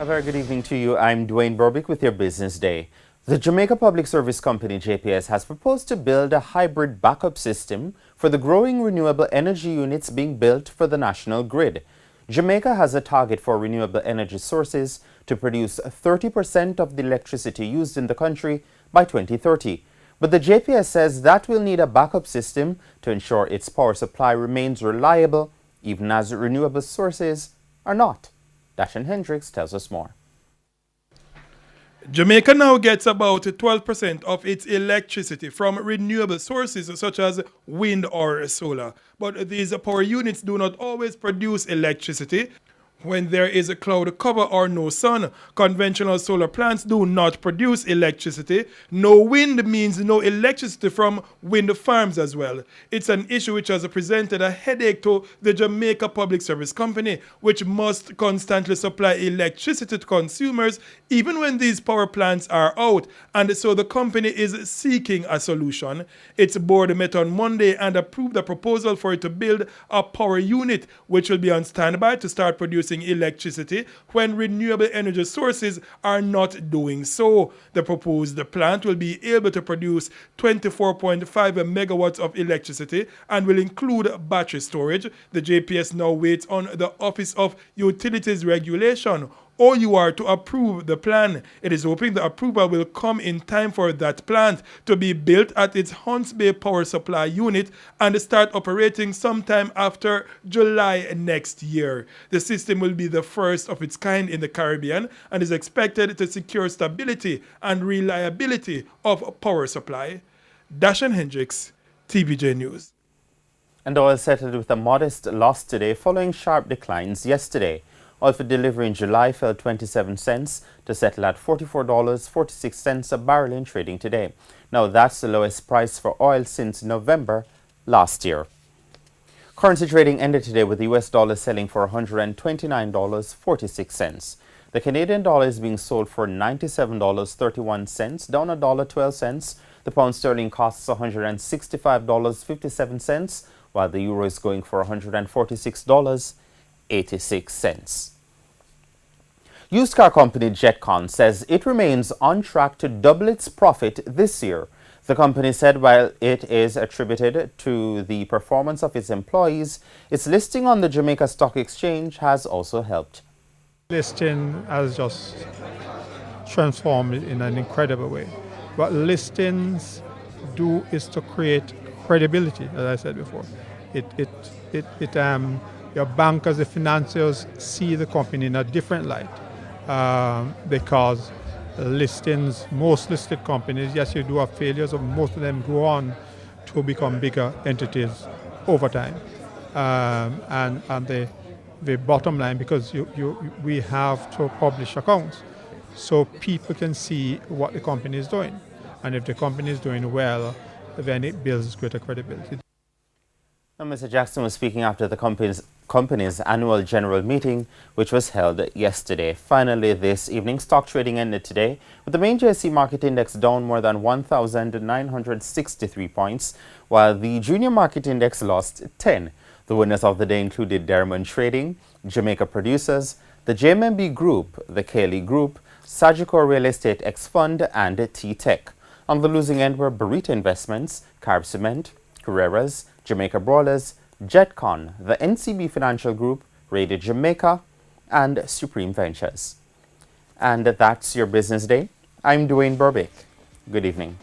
A very good evening to you. I'm Dwayne Burbick with your Business Day. The Jamaica Public Service Company, JPS, has proposed to build a hybrid backup system for the growing renewable energy units being built for the national grid. Jamaica has a target for renewable energy sources to produce 30% of the electricity used in the country by 2030. But the JPS says that will need a backup system to ensure its power supply remains reliable, even as renewable sources are not. Dashan Hendricks tells us more. Jamaica now gets about 12% of its electricity from renewable sources such as wind or solar. But these power units do not always produce electricity. When there is a cloud cover or no sun, conventional solar plants do not produce electricity. No wind means no electricity from wind farms as well. It's an issue which has presented a headache to the Jamaica Public Service Company, which must constantly supply electricity to consumers even when these power plants are out. And so the company is seeking a solution. Its board met on Monday and approved a proposal for it to build a power unit which will be on standby to start producing electricity when renewable energy sources are not doing so. The proposed plant will be able to produce 24.5 megawatts of electricity and will include battery storage. The JPS now waits on the Office of Utilities Regulation OUR to approve the plan. It is hoping the approval will come in time for that plant to be built at its Hunts Bay Power Supply Unit and start operating sometime after July next year. The system will be the first of its kind in the Caribbean and is expected to secure stability and reliability of power supply. Dashan Hendricks, TVJ News. And oil settled with a modest loss today following sharp declines yesterday. Oil for delivery in July fell 27 cents to settle at $44.46 a barrel in trading today. Now that's the lowest price for oil since November last year. Currency trading ended today with the US dollar selling for $129.46. The Canadian dollar is being sold for $97.31, down $1.12. The pound sterling costs $165.57, while the euro is going for $146.86. Used car company Jetcon says it remains on track to double its profit this year. The company said while it is attributed to the performance of its employees, its listing on the Jamaica Stock Exchange has also helped. Listing has just transformed in an incredible way. What listings do is to create credibility, as I said before. Your bankers, the financiers see the company in a different light because listings, most listed companies, yes, you do have failures, but most of them go on to become bigger entities over time. And the bottom line, because we have to publish accounts so people can see what the company is doing. And if the company is doing well, then it builds greater credibility. Mr. Jackson was speaking after the company's annual general meeting, which was held yesterday. Finally, this evening, stock trading ended today with the main JSE market index down more than 1,963 points, while the junior market index lost 10. The winners of the day included Derrimon Trading, Jamaica Producers, the JMMB Group, the Cayley Group, Sagicor Real Estate X Fund, and T-Tech. On the losing end were Burrito Investments, Carb Cement, Carreras, Jamaica Brawlers, Jetcon, the NCB Financial Group, Radio Jamaica, and Supreme Ventures. And that's your Business Day. I'm Dwayne Burbick. Good evening.